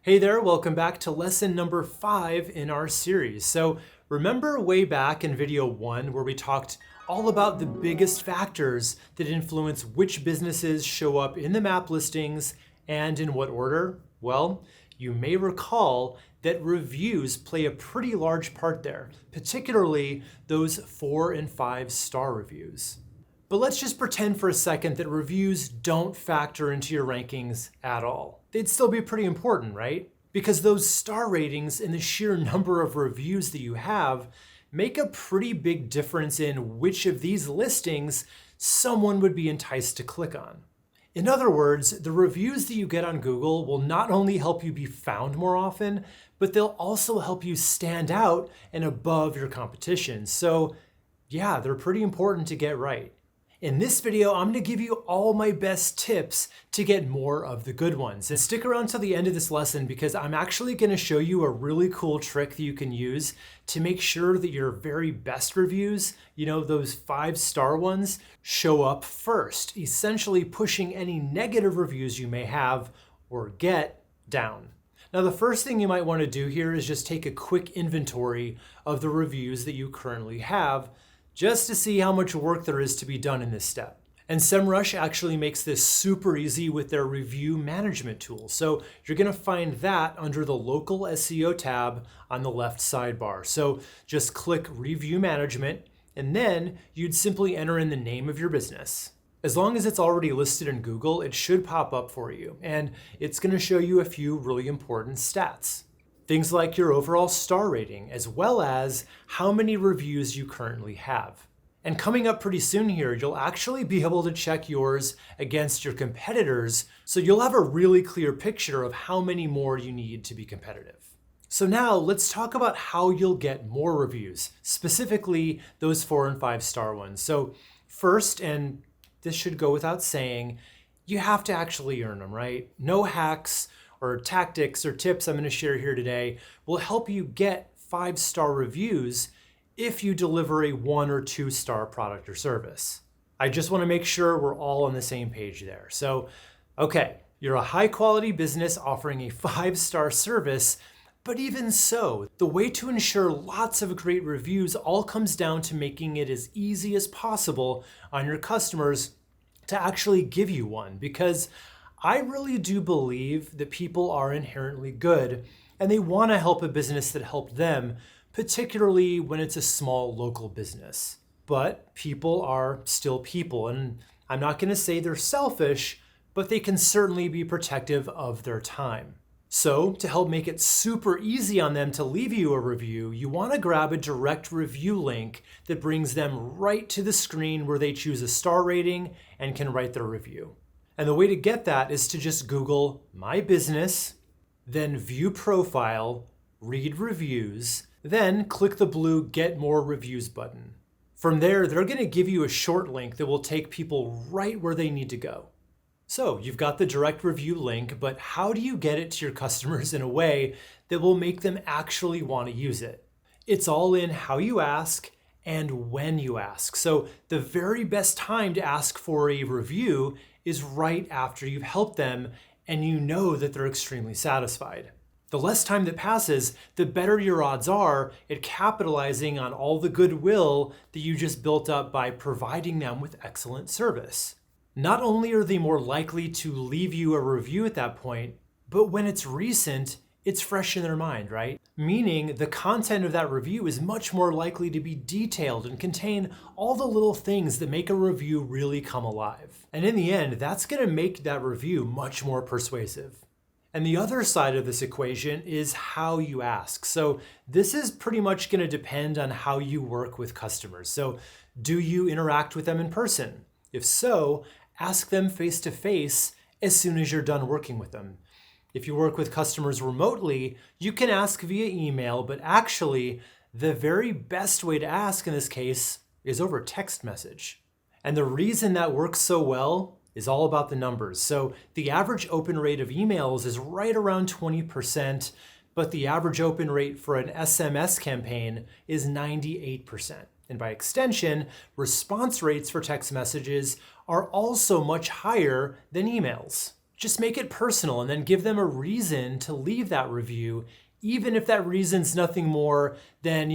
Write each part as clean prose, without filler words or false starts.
Hey there, welcome back to lesson number 5 in our series. So remember way back in video 1 where we talked all about the biggest factors that influence which businesses show up in the map listings and in what order? Well, you may recall that reviews play a pretty large part there, particularly those 4 and 5 star reviews. But let's just pretend for a second that reviews don't factor into your rankings at all. They'd still be pretty important, right? Because those star ratings and the sheer number of reviews that you have make a pretty big difference in which of these listings someone would be enticed to click on. In other words, the reviews that you get on Google will not only help you be found more often, but they'll also help you stand out and above your competition. So yeah, they're pretty important to get right. In this video, I'm going to give you all my best tips to get more of the good ones. And stick around till the end of this lesson because I'm actually going to show you a really cool trick that you can use to make sure that your very best reviews, those 5-star ones, show up first, essentially pushing any negative reviews you may have or get down. Now, the first thing you might want to do here is just take a quick inventory of the reviews that you currently have, just to see how much work there is to be done in this step. And SEMrush actually makes this super easy with their review management tool. So you're going to find that under the local SEO tab on the left sidebar. So just click review management, and then you'd simply enter in the name of your business. As long as it's already listed in Google, it should pop up for you. And it's going to show you a few really important stats. Things like your overall star rating, as well as how many reviews you currently have. And coming up pretty soon here, you'll actually be able to check yours against your competitors, so you'll have a really clear picture of how many more you need to be competitive. So now let's talk about how you'll get more reviews, specifically those 4 and 5 star ones. So first, and this should go without saying, you have to actually earn them, right? No hacks or tactics or tips I'm going to share here today will help you get 5-star reviews if you deliver a 1 or 2-star product or service. I just want to make sure we're all on the same page there. So, okay, you're a high-quality business offering a 5-star service, but even so, the way to ensure lots of great reviews all comes down to making it as easy as possible on your customers to actually give you one, because I really do believe that people are inherently good and they want to help a business that helped them, particularly when it's a small local business. But people are still people, and I'm not going to say they're selfish, but they can certainly be protective of their time. So to help make it super easy on them to leave you a review, you want to grab a direct review link that brings them right to the screen where they choose a star rating and can write their review. And the way to get that is to just Google my business, then view profile, read reviews, then click the blue get more reviews button. From there, they're going to give you a short link that will take people right where they need to go. So you've got the direct review link, but how do you get it to your customers in a way that will make them actually want to use it? It's all in how you ask and when you ask. So the very best time to ask for a review is right after you've helped them and you know that they're extremely satisfied. The less time that passes, the better your odds are at capitalizing on all the goodwill that you just built up by providing them with excellent service. Not only are they more likely to leave you a review at that point, but when it's recent, it's fresh in their mind, right? Meaning the content of that review is much more likely to be detailed and contain all the little things that make a review really come alive. And in the end, that's going to make that review much more persuasive. And the other side of this equation is how you ask. So this is pretty much going to depend on how you work with customers. So do you interact with them in person? If so, ask them face to face as soon as you're done working with them. If you work with customers remotely, you can ask via email, but actually the very best way to ask in this case is over text message. And the reason that works so well is all about the numbers. So the average open rate of emails is right around 20%, but the average open rate for an SMS campaign is 98%. And by extension, response rates for text messages are also much higher than emails. Just make it personal and then give them a reason to leave that review, even if that reason's nothing more than,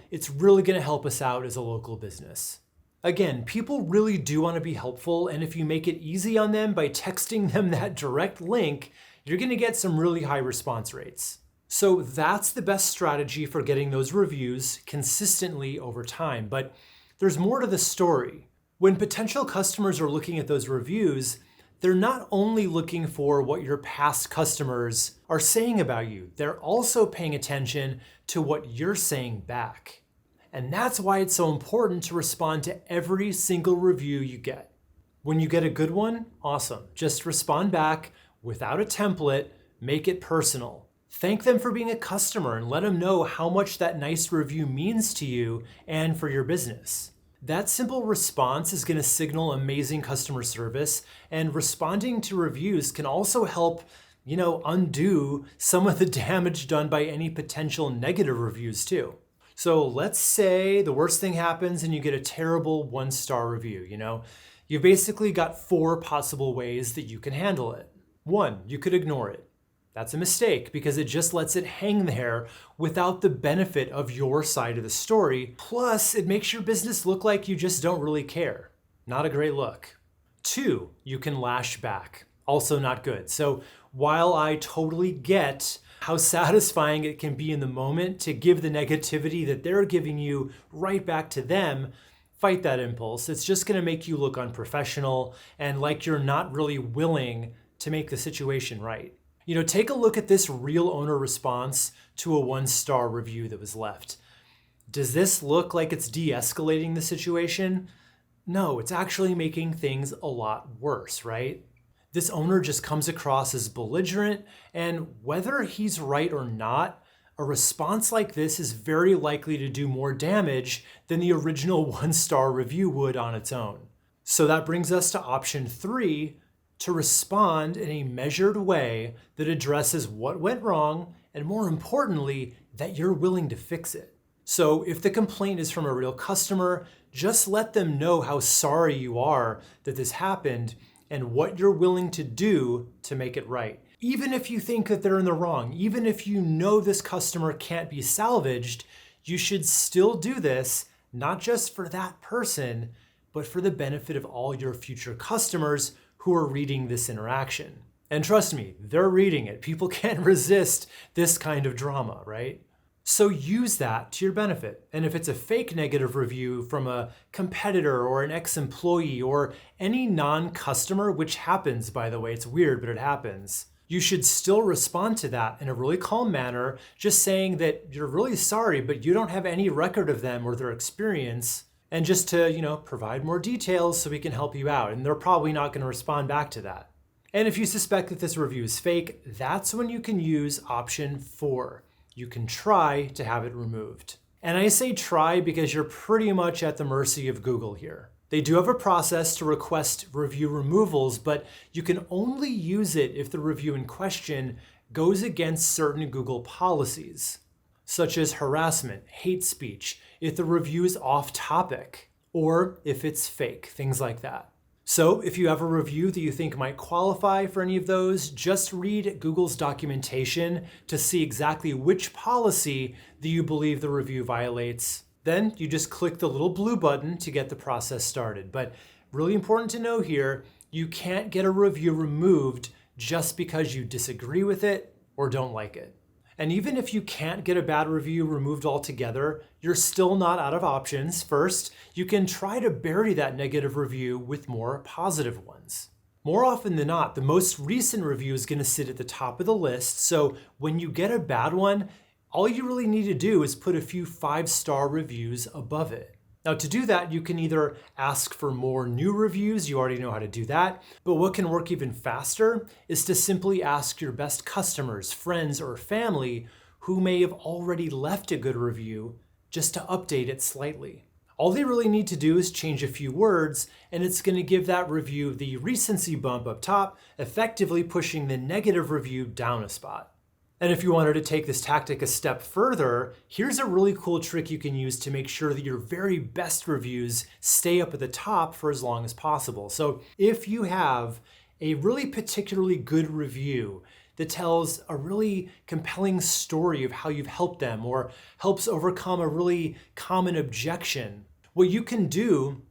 it's really going to help us out as a local business. Again, people really do want to be helpful, and if you make it easy on them by texting them that direct link, you're going to get some really high response rates. So that's the best strategy for getting those reviews consistently over time. But there's more to the story. When potential customers are looking at those reviews, they're not only looking for what your past customers are saying about you, they're also paying attention to what you're saying back. And that's why it's so important to respond to every single review you get. When you get a good one, awesome. Just respond back without a template, make it personal. Thank them for being a customer and let them know how much that nice review means to you and for your business. That simple response is going to signal amazing customer service, and responding to reviews can also help, undo some of the damage done by any potential negative reviews too. So let's say the worst thing happens and you get a terrible 1-star review, You've basically got 4 possible ways that you can handle it. 1, you could ignore it. That's a mistake because it just lets it hang there without the benefit of your side of the story. Plus, it makes your business look like you just don't really care. Not a great look. 2, you can lash back. Also not good. So while I totally get how satisfying it can be in the moment to give the negativity that they're giving you right back to them, fight that impulse. It's just going to make you look unprofessional and like you're not really willing to make the situation right. Take a look at this real owner response to a 1-star review that was left. Does this look like it's de-escalating the situation? No, it's actually making things a lot worse, right? This owner just comes across as belligerent, and whether he's right or not, a response like this is very likely to do more damage than the original 1-star review would on its own. So that brings us to option 3, to respond in a measured way that addresses what went wrong, and more importantly, that you're willing to fix it. So if the complaint is from a real customer, just let them know how sorry you are that this happened and what you're willing to do to make it right. Even if you think that they're in the wrong, even if you know this customer can't be salvaged, you should still do this, not just for that person, but for the benefit of all your future customers who are reading this interaction. And trust me, they're reading it. People can't resist this kind of drama, right? So use that to your benefit. And if it's a fake negative review from a competitor or an ex-employee or any non-customer, which happens, by the way, it's weird, but it happens, you should still respond to that in a really calm manner, just saying that you're really sorry, but you don't have any record of them or their experience, and just to, provide more details so we can help you out. And they're probably not going to respond back to that. And if you suspect that this review is fake, that's when you can use option 4. You can try to have it removed. And I say try because you're pretty much at the mercy of Google here. They do have a process to request review removals, but you can only use it if the review in question goes against certain Google policies, such as harassment, hate speech, if the review is off topic, or if it's fake, things like that. So if you have a review that you think might qualify for any of those, just read Google's documentation to see exactly which policy that you believe the review violates. Then you just click the little blue button to get the process started. But really important to know here, you can't get a review removed just because you disagree with it or don't like it. And even if you can't get a bad review removed altogether, you're still not out of options. First, you can try to bury that negative review with more positive ones. More often than not, the most recent review is going to sit at the top of the list. So when you get a bad one, all you really need to do is put a few 5-star reviews above it. Now to do that, you can either ask for more new reviews, you already know how to do that, but what can work even faster is to simply ask your best customers, friends, or family who may have already left a good review just to update it slightly. All they really need to do is change a few words, and it's going to give that review the recency bump up top, effectively pushing the negative review down a spot. And if you wanted to take this tactic a step further, here's a really cool trick you can use to make sure that your very best reviews stay up at the top for as long as possible. So if you have a really particularly good review that tells a really compelling story of how you've helped them or helps overcome a really common objection, what you can do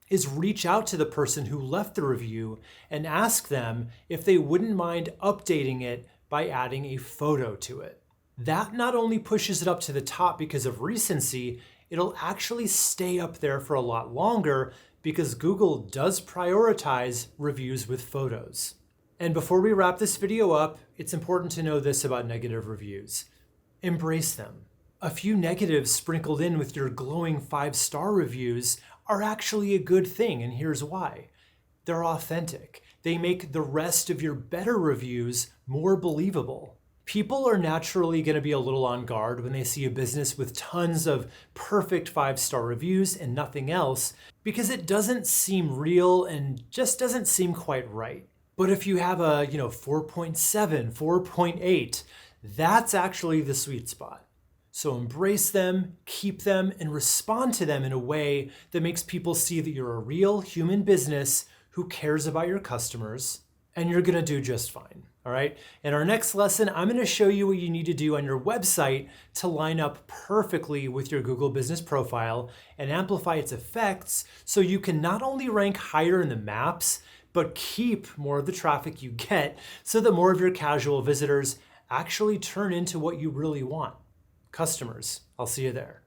is reach out to the person who left the review and ask them if they wouldn't mind updating it by adding a photo to it. That not only pushes it up to the top because of recency, it'll actually stay up there for a lot longer because Google does prioritize reviews with photos. And before we wrap this video up, it's important to know this about negative reviews. Embrace them. A few negatives sprinkled in with your glowing 5-star reviews are actually a good thing, and here's why. They're authentic. They make the rest of your better reviews more believable. People are naturally going to be a little on guard when they see a business with tons of perfect 5-star reviews and nothing else, because it doesn't seem real and just doesn't seem quite right. But if you have a 4.7, 4.8, that's actually the sweet spot. So embrace them, keep them, and respond to them in a way that makes people see that you're a real human business who cares about your customers, and you're gonna do just fine, all right? In our next lesson, I'm gonna show you what you need to do on your website to line up perfectly with your Google Business Profile and amplify its effects so you can not only rank higher in the maps, but keep more of the traffic you get so that more of your casual visitors actually turn into what you really want, customers. I'll see you there.